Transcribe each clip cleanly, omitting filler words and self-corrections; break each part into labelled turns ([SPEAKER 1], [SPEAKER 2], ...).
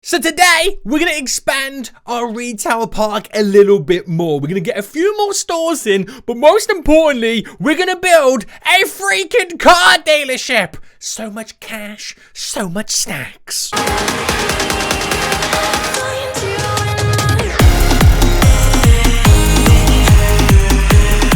[SPEAKER 1] So today, we're going to expand our retail park a little bit more. We're going to get a few more stores in, but most importantly, we're going to build a freaking car dealership. So much cash, so much snacks.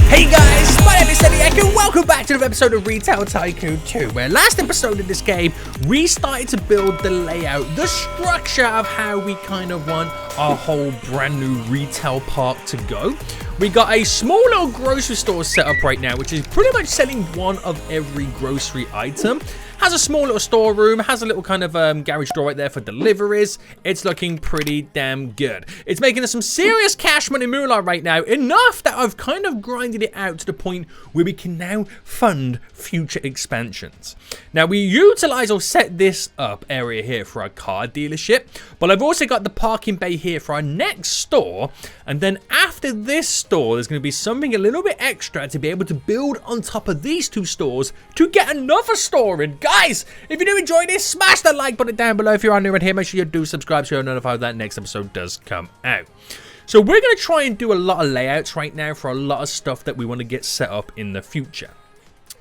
[SPEAKER 1] Hey guys, my name is Seniac and welcome back to another episode of Retail Tycoon 2, where last episode of this game, we started to build the layout, the structure of how we kind of want our whole brand new retail park to go. We got a small little grocery store set up right now, which is pretty much selling one of every grocery item. Has a small little storeroom, has a little kind of garage door right there for deliveries. It's looking pretty damn good. It's making us some serious cash money moolah right now, enough that I've kind of grinded it out to the point where we can now fund future expansions. Now we utilize or set this up area here for our car dealership, but I've also got the parking bay here for our next store, and then after this store there's going to be something a little bit extra to be able to build on top of these two stores to get another store in. Guys, if you do enjoy this, smash that like button down below. If you are new around here, make sure you do subscribe so you're notified when that next episode does come out. So we're going to try and do a lot of layouts right now for a lot of stuff that we want to get set up in the future.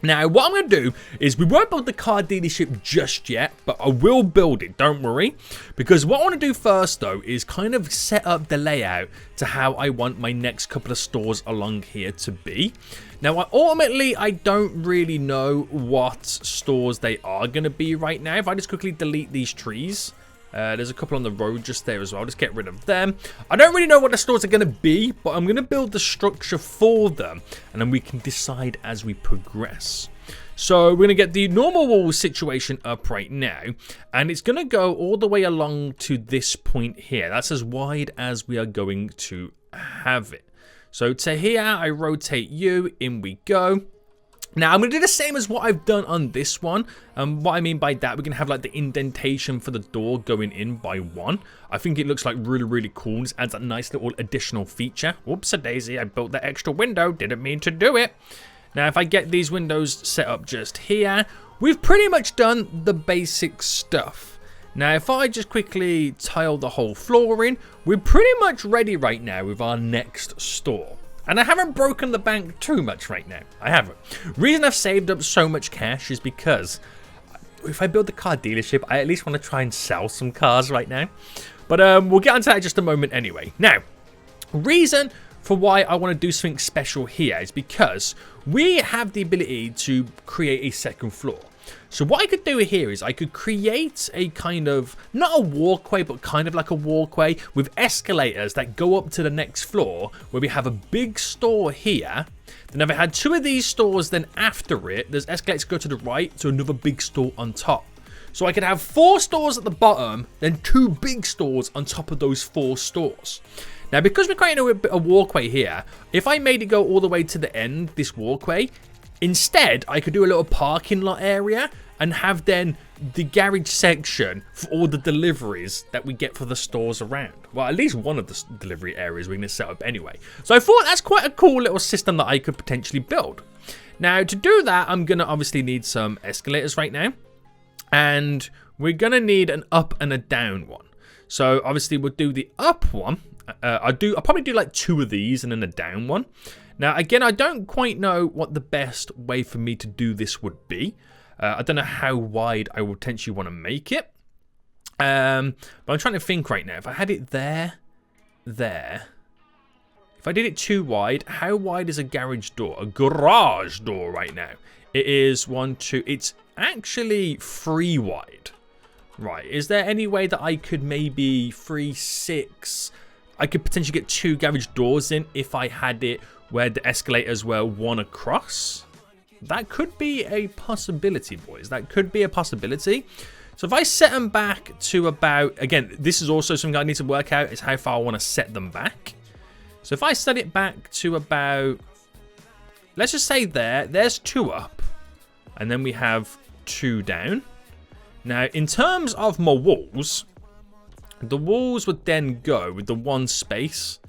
[SPEAKER 1] Now, what I'm going to do is we won't build the car dealership just yet, but I will build it, don't worry. Because what I want to do first, though, is kind of set up the layout to how I want my next couple of stores along here to be. Now, ultimately, I don't really know what stores they are going to be right now. If I just quickly delete these trees. There's a couple on the road just there as well. Just get rid of them. I don't really know what the stores are going to be, but I'm going to build the structure for them, and then we can decide as we progress. So we're going to get the normal wall situation up right now, and it's going to go all the way along to this point here. That's as wide as we are going to have it. So to here, I rotate you, in we go. Now, I'm going to do the same as what I've done on this one. What I mean by that, we're going to have like the indentation for the door going in by one. I think it looks like really, really cool. This adds a nice little additional feature. Whoops-a-daisy, I built that extra window. Didn't mean to do it. Now, if I get these windows set up just here, we've pretty much done the basic stuff. Now, if I just quickly tile the whole floor in, we're pretty much ready right now with our next store. And I haven't broken the bank too much right now. I haven't. Reason I've saved up so much cash is because if I build the car dealership, I at least want to try and sell some cars right now. But we'll get onto that in just a moment anyway. Now, reason for why I want to do something special here is because we have the ability to create a second floor. So what I could do here is I could create a kind of, not a walkway, but kind of like a walkway with escalators that go up to the next floor where we have a big store here. Then if I had two of these stores, then after it, there's escalators go to the right to another big store on top. So I could have 4 stores at the bottom, then 2 big stores on top of those 4 stores. Now, because we're creating a walkway here, if I made it go all the way to the end, this walkway, instead, I could do a little parking lot area and have then the garage section for all the deliveries that we get for the stores around. Well, at least one of the delivery areas we're going to set up anyway. So I thought that's quite a cool little system that I could potentially build. Now, to do that, I'm going to obviously need some escalators right now. And we're going to need an up and a down one. So obviously, we'll do the up one. I'll probably do like 2 of these and then a down one. Now, again, I don't quite know what the best way for me to do this would be. I don't know how wide I would potentially want to make it. But I'm trying to think right now. If I had it there. If I did it too wide, how wide is a garage door? A garage door right now. It is 1, 2. It's actually 3 wide. Right. Is there any way that I could maybe 3, 6... I could potentially get 2 garage doors in if I had it where the escalators were 1 across. That could be a possibility, boys. That could be a possibility. So if I set them back to about... Again, this is also something I need to work out, is how far I want to set them back. So if I set it back to about... Let's just say there's 2 up. And then we have 2 down. Now, in terms of my walls... The walls would then go with the 1 space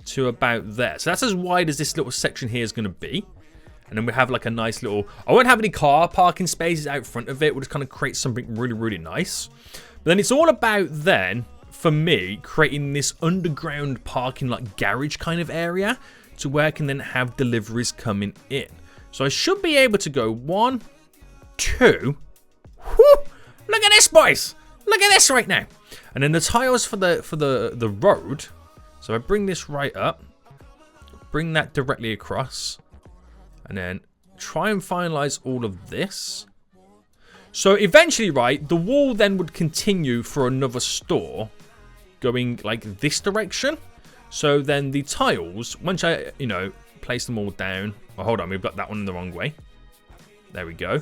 [SPEAKER 1] to about there. So that's as wide as this little section here is going to be. And then we have like a nice little... I won't have any car parking spaces out front of it. We'll just kind of create something really, really nice. But then it's all about then for me, creating this underground parking lot garage kind of area to where I can then have deliveries coming in. So I should be able to go 1, 2. Whew, look at this, boys. Look at this right now. And then the tiles for the road. So I bring this right up. Bring that directly across. And then try and finalize all of this. So eventually, right, the wall then would continue for another store going like this direction. So then the tiles, once I, place them all down. Oh, hold on, we've got that one the wrong way. There we go.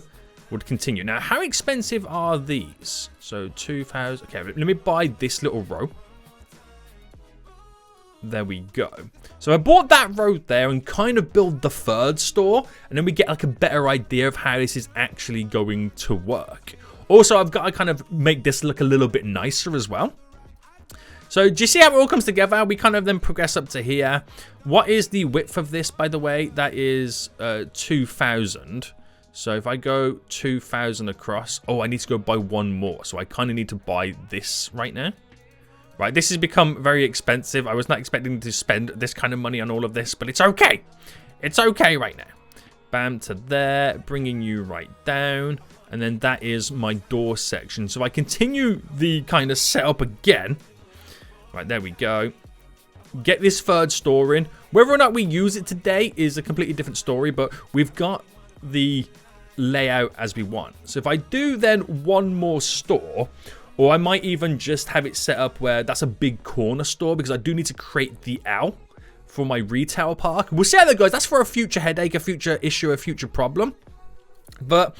[SPEAKER 1] Would continue. Now, how expensive are these? So 2,000. Okay, let me buy this little row. There we go. So I bought that road there and kind of build the third store. And then we get like a better idea of how this is actually going to work. Also, I've got to kind of make this look a little bit nicer as well. So do you see how it all comes together? We kind of then progress up to here. What is the width of this, by the way? That is 2,000. So if I go 2,000 across. Oh, I need to go buy one more. So I kind of need to buy this right now. Right, this has become very expensive. I was not expecting to spend this kind of money on all of this, but it's okay. It's okay right now. Bam to there, bringing you right down. And then that is my door section. So I continue the kind of setup again. Right, there we go. Get this third store in. Whether or not we use it today is a completely different story, but we've got the layout as we want. So if I do then one more store, or I might even just have it set up where that's a big corner store, because I do need to create the L for my retail park. We'll see how that goes. That's for a future headache, a future issue, a future problem. But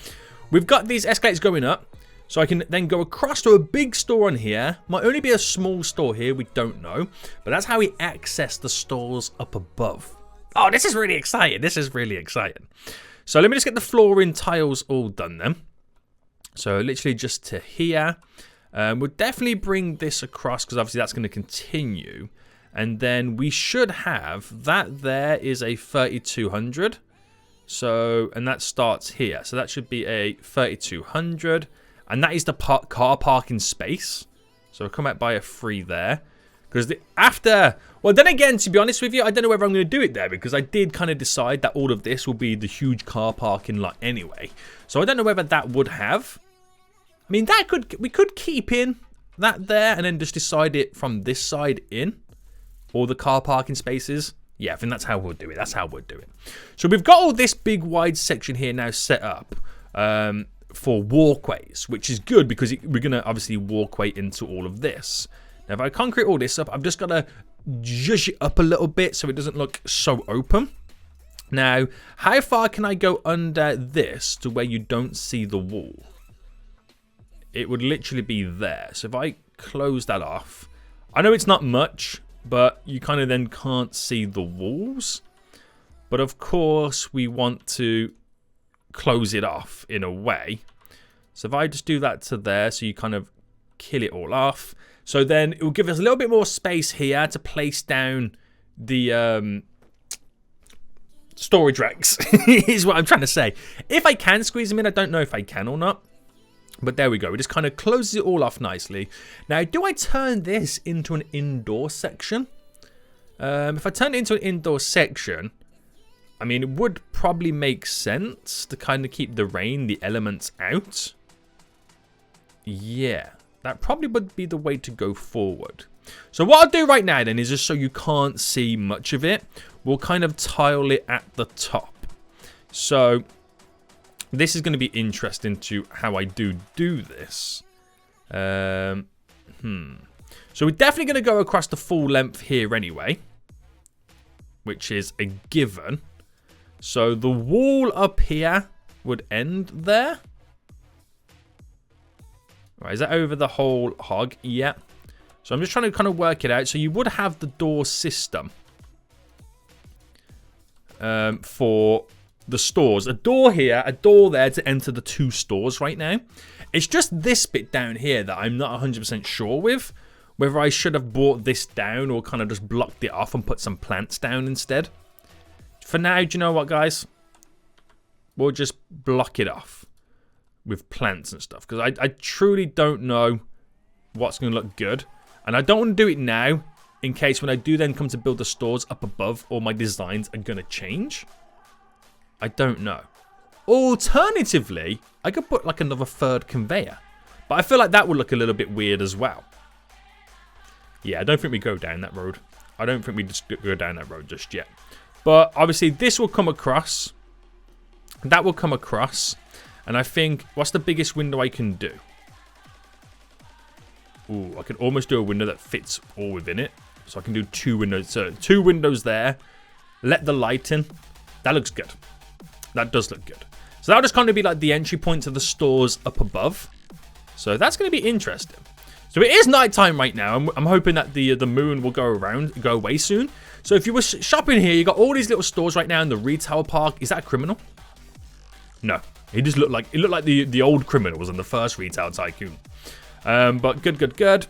[SPEAKER 1] we've got these escalators going up. So I can then go across to a big store on here. Might only be a small store here. We don't know. But that's how we access the stores up above. Oh, this is really exciting. This is really exciting. So let me just get the flooring tiles all done then. So literally just to here. We'll definitely bring this across because obviously that's going to continue. And then we should have that there is a 3,200. So, and that starts here. So that should be a 3,200. And that is the car parking space. So I'll come out by a 3 there. Because well, then again, to be honest with you, I don't know whether I'm going to do it there. Because I did kind of decide that all of this will be the huge car parking lot anyway. So I don't know whether that would have. I mean, we could keep in that there and then just decide it from this side in. All the car parking spaces. Yeah, I think that's how we'll do it. That's how we'll do it. So we've got all this big wide section here now set up for walkways, which is good because we're going to obviously walkway into all of this. Now, if I concrete all this up, I've just got to zhuzh it up a little bit so it doesn't look so open. Now, how far can I go under this to where you don't see the wall? It would literally be there. So if I close that off, I know it's not much, but you kind of then can't see the walls. But of course, we want to close it off in a way. So if I just do that to there, so you kind of kill it all off. So then it will give us a little bit more space here to place down the storage racks, is what I'm trying to say. If I can squeeze them in, I don't know if I can or not. But there we go. It just kind of closes it all off nicely. Now, do I turn this into an indoor section? If I turn it into an indoor section, I mean, it would probably make sense to kind of keep the rain, the elements out. Yeah, that probably would be the way to go forward. So what I'll do right now then is just so you can't see much of it, we'll kind of tile it at the top. So this is going to be interesting to how I do this. So we're definitely going to go across the full length here anyway, which is a given. So the wall up here would end there. Right, is that over the whole hog? Yeah. So I'm just trying to kind of work it out. So you would have the door system for the stores. A door here, a door there to enter the 2 stores right now. It's just this bit down here that I'm not 100% sure with. Whether I should have brought this down or kind of just blocked it off and put some plants down instead. For now, do you know what, guys? We'll just block it off with plants and stuff. Because I truly don't know what's going to look good. And I don't want to do it now in case when I do then come to build the stores up above, all my designs are going to change. I don't know. Alternatively, I could put like another third conveyor. But I feel like that would look a little bit weird as well. Yeah, I don't think we go down that road. I don't think we just go down that road just yet. But obviously this will come across. That will come across. And I think, what's the biggest window I can do? Ooh, I can almost do a window that fits all within it. So I can do 2 windows. So 2 windows there. Let the light in. That looks good. That does look good. So that'll just kind of be like the entry point to the stores up above. So that's going to be interesting. So it is nighttime right now. I'm hoping that the moon will go away soon. So if you were shopping here, you got all these little stores right now in the retail park. Is that a criminal? No. He just looked like the old criminals in the first Retail Tycoon. But good.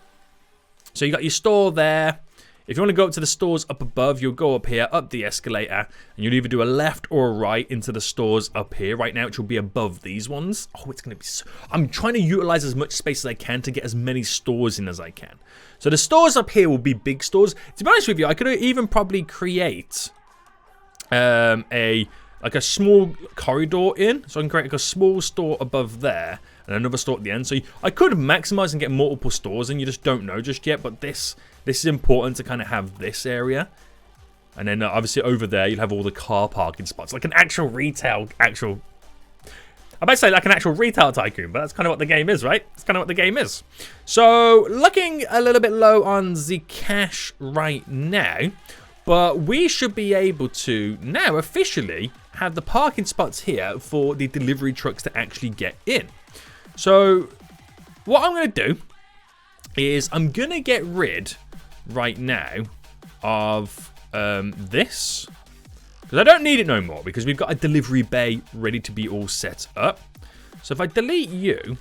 [SPEAKER 1] So you got your store there. If you want to go up to the stores up above, you'll go up here, up the escalator, and you'll either do a left or a right into the stores up here right now, which will be above these ones. Oh, it's going to be so... I'm trying to utilize as much space as I can to get as many stores in as I can. So the stores up here will be big stores. To be honest with you, I could even probably create a small corridor in. So I can create like a small store above there and another store at the end. So I could maximize and get multiple stores, and you just don't know just yet. But this is important to kind of have this area. And then obviously over there, you'll have all the car parking spots. Like an actual retail, I might say like an actual retail tycoon, but that's kind of what the game is, right? That's kind of what the game is. So looking a little bit low on the cash right now. But we should be able to now officially have the parking spots here for the delivery trucks to actually get in. So what I'm going to do is I'm going to get rid right now of this. Because I don't need it no more because we've got a delivery bay ready to be all set up. So if I delete you,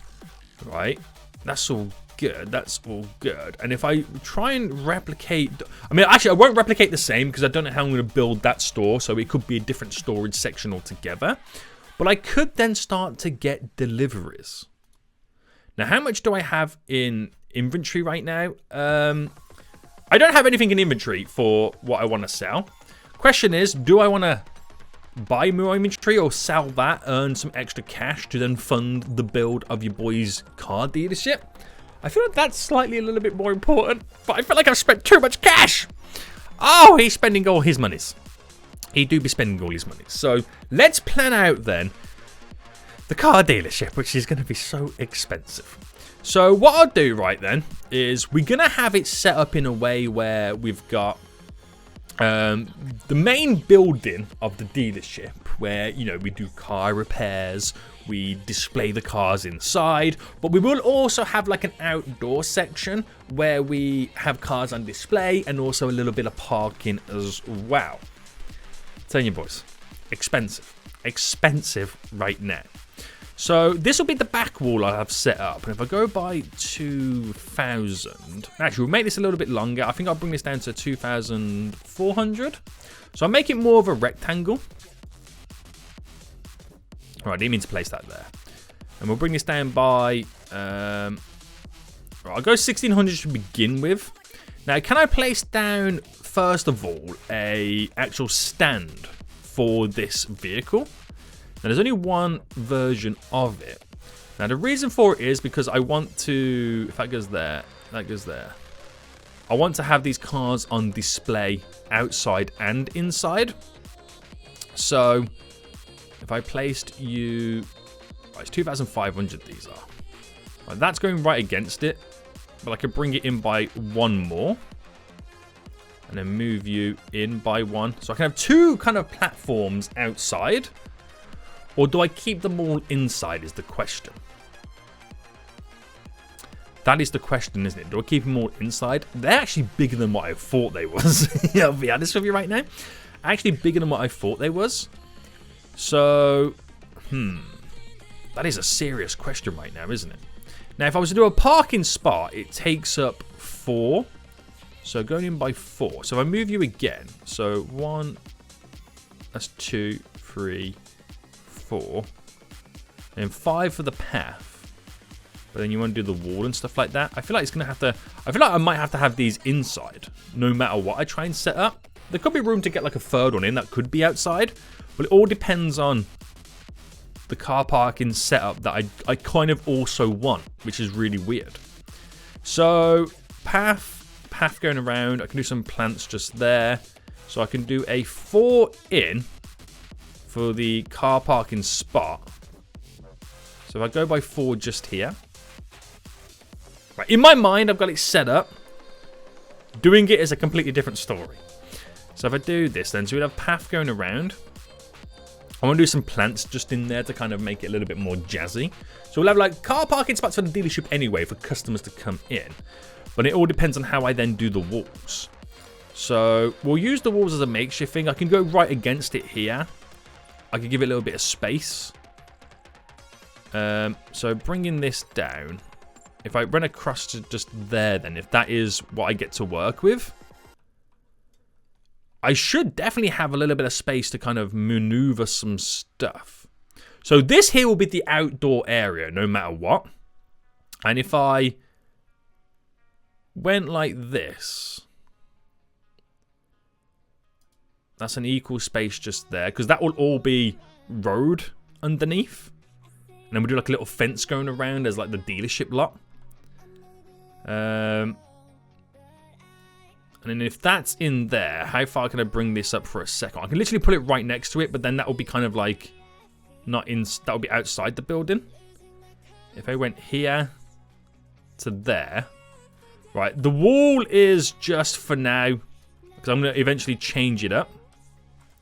[SPEAKER 1] right, that's all good. That's all good. And if I try and replicate... I mean, actually, I won't replicate the same because I don't know how I'm going to build that store. So it could be a different storage section altogether. But I could then start to get deliveries. Now, how much do I have in inventory right now? I don't have anything in inventory for what I want to sell. Question is, do I want to buy more inventory or sell that, earn some extra cash to then fund the build of your boy's car dealership? I feel like that's slightly a little bit more important, but I feel like I've spent too much cash. Oh, he's spending all his monies. He do be spending all his monies. So let's plan out then the car dealership, which is going to be so expensive. So what I'll do right then is we're going to have it set up in a way where we've got the main building of the dealership where, you know, we do car repairs, we display the cars inside, but we will also have like an outdoor section where we have cars on display and also a little bit of parking as well. Telling you boys, expensive right now. So this will be the back wall I have set up. And if I go by 2,000, actually we'll make this a little bit longer. I think I'll bring this down to 2,400. So I'll make it more of a rectangle. All right, I didn't mean to place that there. And we'll bring this down by, I'll go 1,600 to begin with. Now, can I place down, first of all, a actual stand for this vehicle? Now, there's only one version of it. Now, the reason for it is because I want to, if that goes there, that goes there. I want to have these cars on display outside and inside. So, if I placed you, right, it's 2,500 these are. Right, that's going right against it, but I could bring it in by one more. And then move you in by one. So I can have two kind of platforms outside. Or do I keep them all inside is the question. That is the question, isn't it? Do I keep them all inside? They're actually bigger than what I thought they was. I'll be honest with you right now. Actually bigger than what I thought they was. So, that is a serious question right now, isn't it? Now, if I was to do a parking spot, it takes up 4. So going in by 4. So if I move you again. So 1, that's 2, 3, 4. And 5 for the path. But then you want to do the wall and stuff like that. I feel like it's going to have to... I feel like I might have to have these inside, no matter what I try and set up. There could be room to get like a third one in that could be outside. But it all depends on the car parking setup that I kind of also want, which is really weird. So, path going around. I can do some plants just there. So I can do a 4 in for the car parking spot. So if I go by 4 just here. Right, in my mind, I've got it set up. Doing it is a completely different story. So if I do this then, so we'd have path going around. I want to do some plants just in there to kind of make it a little bit more jazzy. So we'll have like car parking spots for the dealership anyway for customers to come in. But it all depends on how I then do the walls. So we'll use the walls as a makeshift thing. I can go right against it here. I can give it a little bit of space. So bringing this down. If I run across to just there then, if that is what I get to work with, I should definitely have a little bit of space to kind of maneuver some stuff. So this here will be the outdoor area no matter what. And if I went like this, that's an equal space just there, because that will all be road underneath. And then we'll do like a little fence going around as like the dealership lot. And then if that's in there, how far can I bring this up for a second? I can literally put it right next to it, but then that will be kind of like not in. That will be outside the building. If I went here to there, right? The wall is just for now because I'm going to eventually change it up.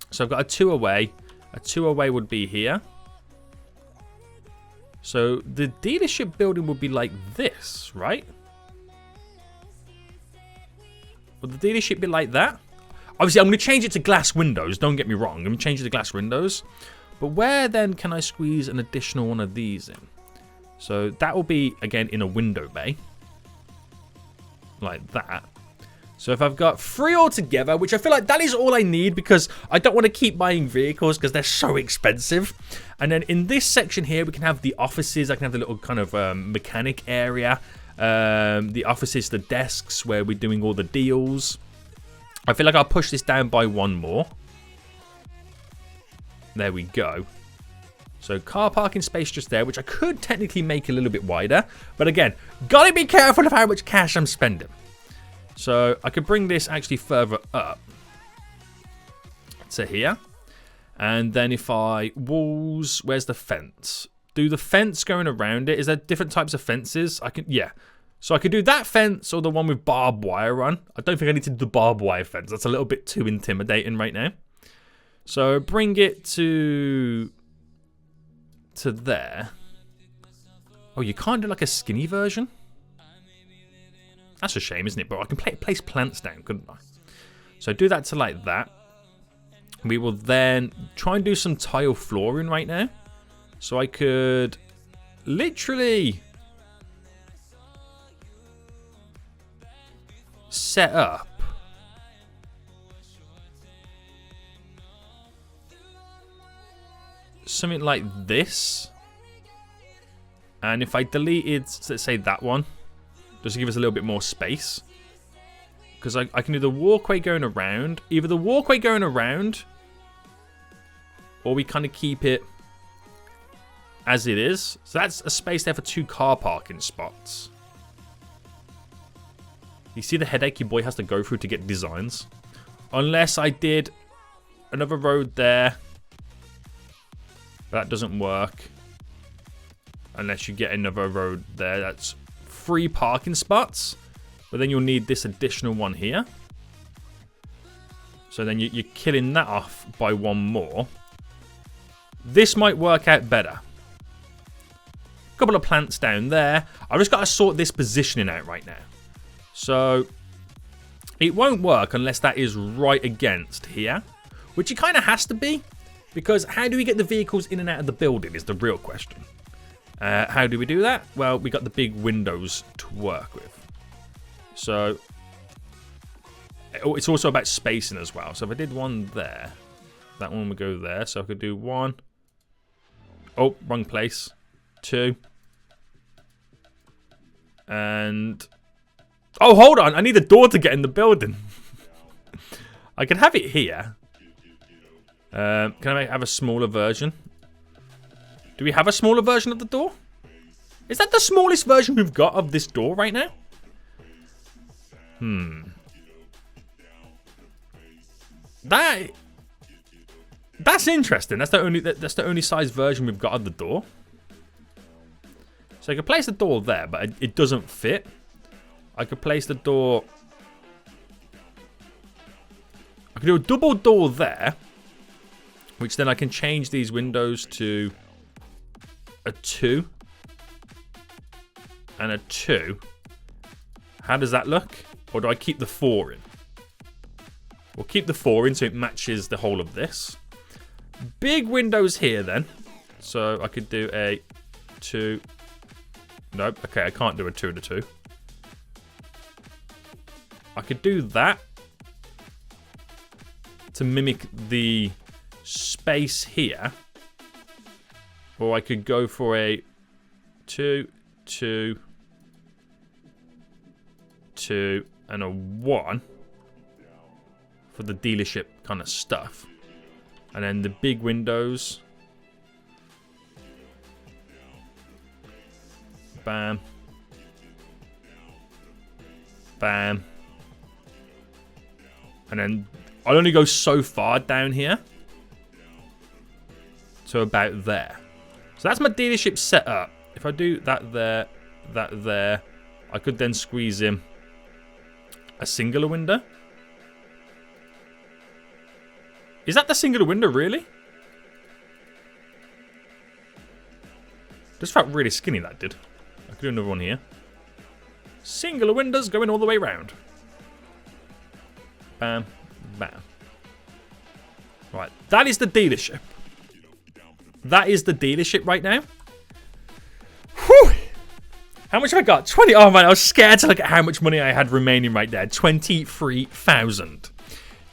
[SPEAKER 1] So I've got a 2 away. A 2 away would be here. So the dealership building would be like this, right? Would the dealership be like that? Obviously, I'm going to change it to glass windows. Don't get me wrong. I'm going to change it to glass windows. But where then can I squeeze an additional one of these in? So that will be, again, in a window bay. Like that. So if I've got 3 altogether, which I feel like that is all I need because I don't want to keep buying vehicles because they're so expensive. And then in this section here, we can have the offices. I can have the little kind of mechanic area. The offices, the desks where we're doing all the deals. I feel like I'll push this down by 1 more. There we go. So car parking space just there, which I could technically make a little bit wider. But again, gotta be careful of how much cash I'm spending. So I could bring this actually further up to here. And then if I walls, where's the fence? Do the fence going around it? Is there different types of fences? Yeah. So I could do that fence or the one with barbed wire on. I don't think I need to do the barbed wire fence. That's a little bit too intimidating right now. So bring it to there. Oh, you can't do like a skinny version? That's a shame, isn't it? But I can place plants down, couldn't I? So do that to like that. We will then try and do some tile flooring right now. So I could literally set up something like this. And if I deleted, let's say that one, just to give us a little bit more space. Because I can do the walkway going around. Either the walkway going around, or we kind of keep it as it is. So that's a space there for 2 car parking spots. You see the headache your boy has to go through to get designs? Unless I did another road there. That doesn't work. Unless you get another road there. That's 3 parking spots. But then you'll need this additional one here. So then you're killing that off by 1 more. This might work out better. Couple of plants down there. I've just got to sort this positioning out right now. So it won't work unless that is right against here, which it kind of has to be, because how do we get the vehicles in and out of the building is the real question. How do we do that? Well, we got the big windows to work with. So it's also about spacing as well. So if I did one there, that one would go there. So I could do 1. Oh, wrong place. 2. And... oh, hold on. I need a door to get in the building. I can have it here. Can I have a smaller version? Do we have a smaller version of the door? Is that the smallest version we've got of this door right now? That's interesting. That's the only size version we've got of the door. So I could place the door there, but it doesn't fit. I could place the door... I could do a double door there, which then I can change these windows to a 2 and a 2. How does that look? Or do I keep the 4 in? We'll keep the 4 in so it matches the whole of this. Big windows here then. So I could do a 2. Nope. Okay, I can't do a 2 and a 2. I could do that to mimic the space here. Or I could go for a 2, 2, 2, and a 1 for the dealership kind of stuff. And then the big windows. Bam. Bam. And then I'll only go so far down here. So about there. So that's my dealership set up. If I do that there, I could then squeeze in a singular window. Is that the singular window, really? Just felt really skinny, that did. I could do another one here. Singular windows going all the way around. Bam, bam. Right, that is the dealership. That is the dealership right now. Whew. How much have I got? 20. Oh, man, I was scared to look at how much money I had remaining right there. 23,000.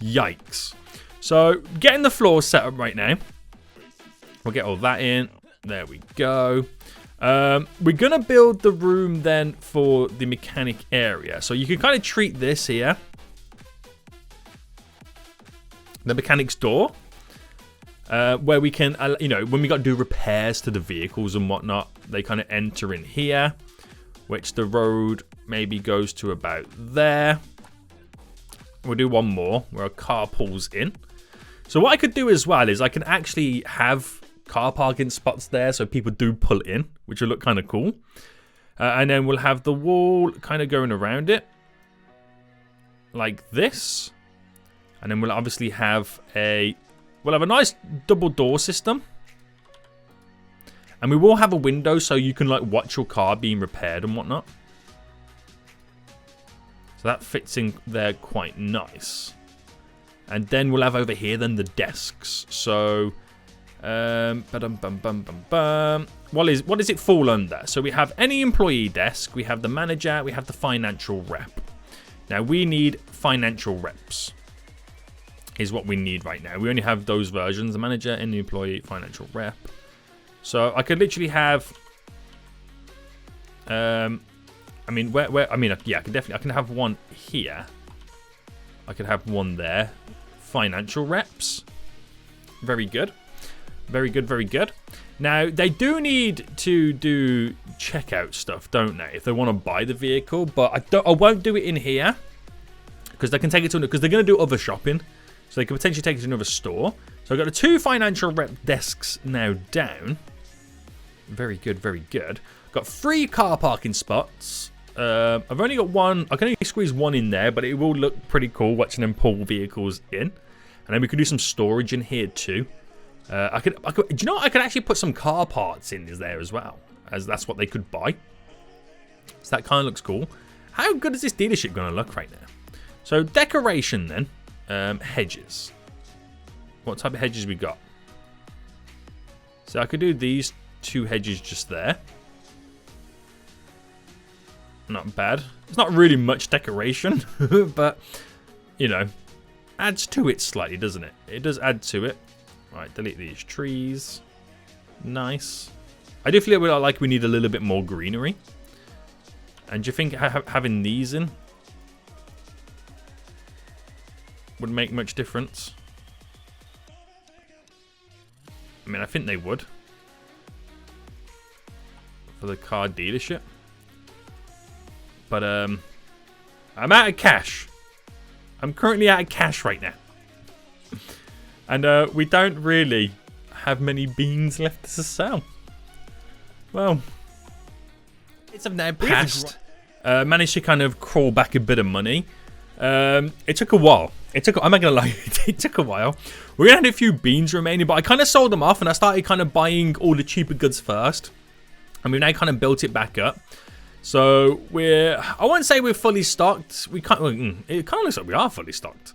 [SPEAKER 1] Yikes. So, getting the floor set up right now. We'll get all that in. There we go. We're going to build the room then for the mechanic area. So, you can kind of treat this here. The mechanic's door. Where we can, you know, when we got to do repairs to the vehicles and whatnot, they kind of enter in here. Which the road maybe goes to about there. We'll do one more where a car pulls in. So what I could do as well is I can actually have car parking spots there so people do pull in, which will look kind of cool. And then we'll have the wall kind of going around it. Like this. And then we'll obviously have a nice double door system. And we will have a window so you can like watch your car being repaired and whatnot. So that fits in there quite nice. And then we'll have over here then the desks. So, what does it fall under? So we have any employee desk, we have the manager, we have the financial rep. Now we need financial reps. Is what we need right now. We only have those versions, the manager and the employee financial rep. So I could literally have, I mean, yeah, I can have one here. I could have one there. Financial reps. Very good. Very good, very good. Now, they do need to do checkout stuff, don't they? If they want to buy the vehicle, but I won't do it in here. Because they can take it to, because they're going to do other shopping. So they could potentially take it to another store. So I've got the 2 financial rep desks now down. Very good, very good. Got 3 car parking spots. I've only got 1. I can only squeeze 1 in there, but it will look pretty cool watching them pull vehicles in. And then we could do some storage in here too. Do you know what? I could actually put some car parts in there as well, as that's what they could buy. So that kind of looks cool. How good is this dealership going to look right now? So decoration then, hedges. What type of hedges we got? So I could do these 2 hedges just there. Not bad. It's not really much decoration, but, you know, adds to it slightly, doesn't it? It does add to it. Right, delete these trees. Nice. I do feel like we need a little bit more greenery.
[SPEAKER 2] And do you think having these in would make much difference? I mean, I think they would. For the car dealership. But, I'm out of cash. I'm currently out of cash right now. And, we don't really have many beans left to sell. Well,
[SPEAKER 1] it's of now passed.
[SPEAKER 2] Managed to kind of crawl back a bit of money. It took a while. I'm not gonna lie, it took a while. We had a few beans remaining, but I kind of sold them off, and I started kind of buying all the cheaper goods first. And we've now kind of built it back up. So I won't say we're fully stocked. It kind of looks like we are fully stocked.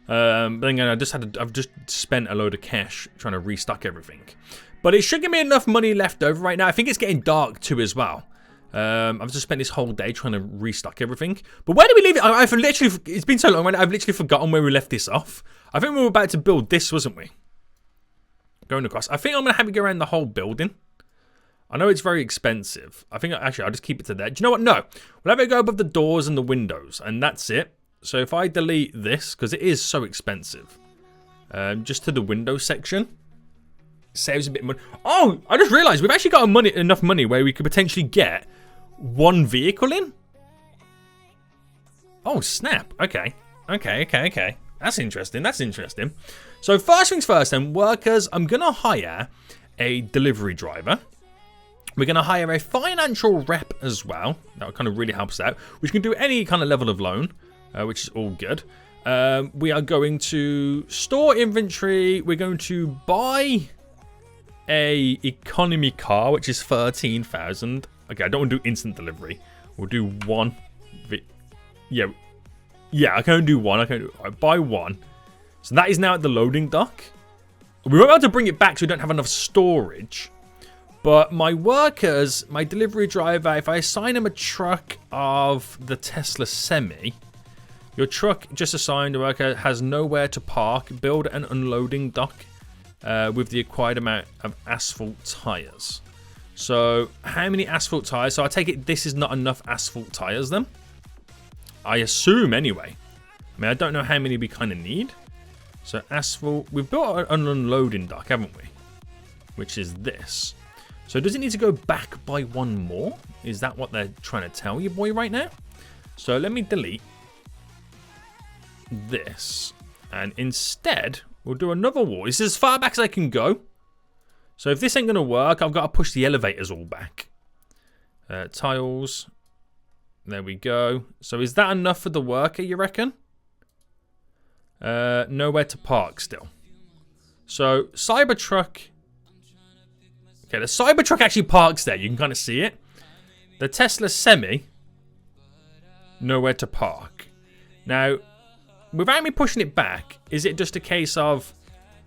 [SPEAKER 2] But then again, I've just spent a load of cash trying to restock everything. But it should give me enough money left over right now. I think it's getting dark too as well. I've just spent this whole day trying to restock everything. But where did we leave it? It's been so long, right? I've literally forgotten where we left this off. I think we were about to build this, wasn't we? Going across. I think I'm going to have it go around the whole building. I know it's very expensive. I think, actually, I'll just keep it to there. Do you know what? No. We'll have it go above the doors and the windows. And that's it. So if I delete this, because it is so expensive. Just to the window section. Saves a bit of money. Oh, I just realised we've actually got enough money where we could potentially get one vehicle in. Oh, snap. Okay. That's interesting. So first things first then, workers, I'm going to hire a delivery driver. We're going to hire a financial rep as well. That will kind of really help us out. Which can do any kind of level of loan, which is all good. We are going to store inventory. We're going to buy a economy car, which is 13,000. Okay, I don't want to do instant delivery. We'll do one. Yeah, I can only do one. I buy one. So that is now at the loading dock. We won't be able to bring it back, so we don't have enough storage. But my workers, my delivery driver, if I assign him a truck of the Tesla Semi, your truck just assigned a worker has nowhere to park. Build an unloading dock with the acquired amount of asphalt tires. So how many asphalt tires? So I take it this is not enough asphalt tires then. I assume anyway. I mean, I don't know how many we kind of need. So asphalt, we've built an unloading dock, haven't we? Which is this. So does it need to go back by one more? Is that what they're trying to tell you, boy, right now? So let me delete this. And instead, we'll do another wall. This is as far back as I can go. So if this ain't going to work, I've got to push the elevators all back. Tiles. There we go. So is that enough for the worker, you reckon? Nowhere to park still. So Cybertruck. Okay, the Cybertruck actually parks there. You can kind of see it. The Tesla Semi. Nowhere to park. Now, without me pushing it back, is it just a case of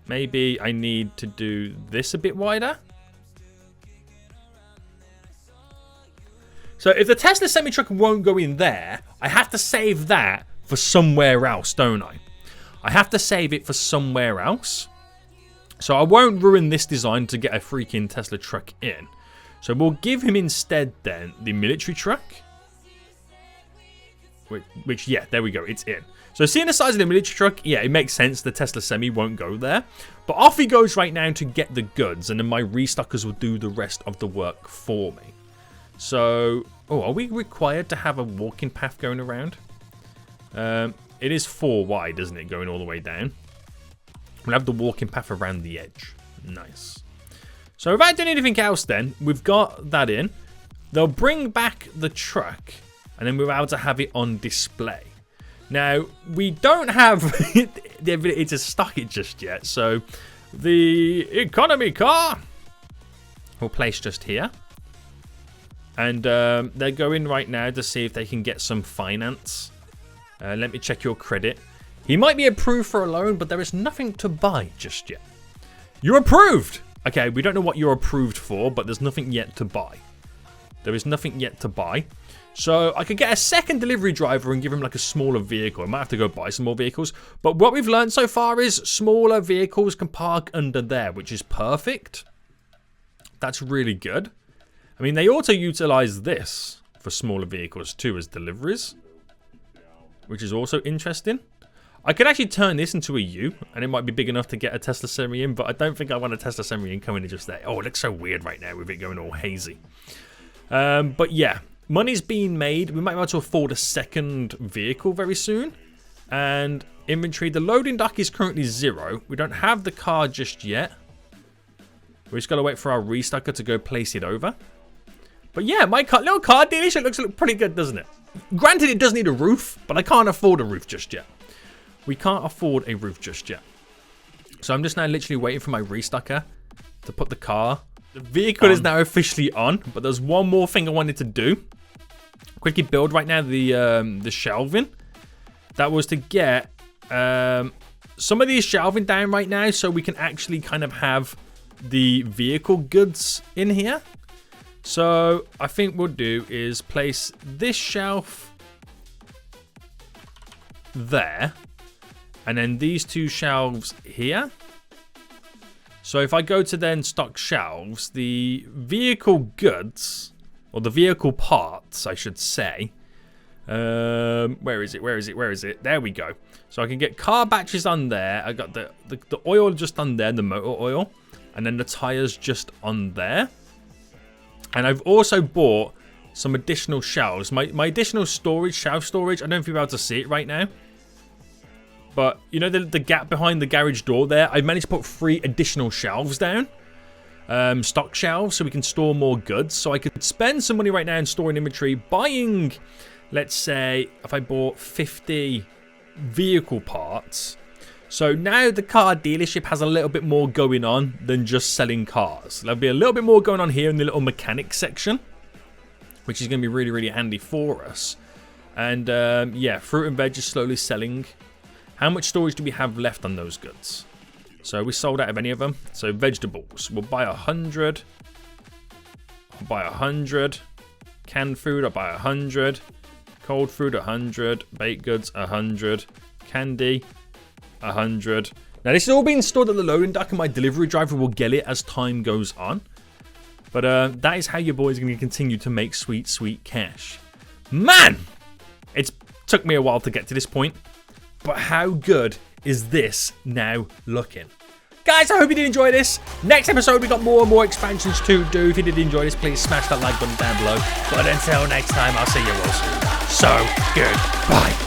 [SPEAKER 2] maybe I need to do this a bit wider? So if the Tesla semi-truck won't go in there, I have to save that for somewhere else, don't I? I have to save it for somewhere else. So I won't ruin this design to get a freaking Tesla truck in. So we'll give him instead then the military truck. Which yeah, there we go, it's in. So seeing the size of the military truck, yeah, it makes sense the Tesla Semi won't go there. But off he goes right now to get the goods, and then my restockers will do the rest of the work for me. So, oh, are we required to have a walking path going around? It is 4 wide, isn't it, going all the way down? We'll have the walking path around the edge. Nice. So without doing anything else then, we've got that in. They'll bring back the truck, and then we're able to have it on display. Now, we don't have the ability to stock it just yet, so the economy car will place just here. And they're going right now to see if they can get some finance. Let me check your credit. He might be approved for a loan, but there is nothing to buy just yet. You're approved! Okay, we don't know what you're approved for, but there's nothing yet to buy. There is nothing yet to buy. So I could get a second delivery driver and give him like a smaller vehicle. I might have to go buy some more vehicles. But what we've learned so far is smaller vehicles can park under there, which is perfect. That's really good. I mean, they auto-utilize this for smaller vehicles too as deliveries, which is also interesting. I could actually turn this into a U, and it might be big enough to get a Tesla Semi in, but I don't think I want a Tesla Semi in coming in just there. Oh, it looks so weird right now with it going all hazy. But yeah, money's being made. We might be able to afford a second vehicle very soon. And inventory, the loading dock is currently 0. We don't have the car just yet. We just got to wait for our restocker to go place it over. But yeah, my little car dealership looks pretty good, doesn't it? Granted, it does need a roof, but I can't afford a roof just yet. We can't afford a roof just yet. So I'm just now literally waiting for my restocker to put the car. The vehicle is now officially on, but there's one more thing I wanted to do. Quickly build right now the shelving. That was to get some of these shelving down right now so we can actually kind of have the vehicle goods in here. So I think we'll do is place this shelf there. And then these 2 shelves here. So if I go to then stock shelves, the vehicle goods, or the vehicle parts, I should say. Where is it? There we go. So I can get car batteries on there. I got the oil just on there, the motor oil. And then the tires just on there. And I've also bought some additional shelves. My additional storage, shelf storage, I don't know if you're able to see it right now. But, you know the gap behind the garage door there? I managed to put 3 additional shelves down. Stock shelves, so we can store more goods. So I could spend some money right now in storing inventory, buying, let's say, if I bought 50 vehicle parts. So now the car dealership has a little bit more going on than just selling cars. There'll be a little bit more going on here in the little mechanic section, which is going to be really, really handy for us. And, yeah, fruit and veg is slowly selling. How much storage do we have left on those goods? So we sold out of any of them. So vegetables, we'll buy 100. I'll buy 100. Canned food, I'll buy 100. Cold food, 100. Baked goods, 100. Candy, 100. Now this is all being stored at the loading dock, and my delivery driver will get it as time goes on. But that is how your boy's going to continue to make sweet, sweet cash. Man! It's took me a while to get to this point. But how good is this now looking? Guys, I hope you did enjoy this. Next episode, we got more and more expansions to do. If you did enjoy this, please smash that like button down below. But until next time, I'll see you all soon. So, goodbye.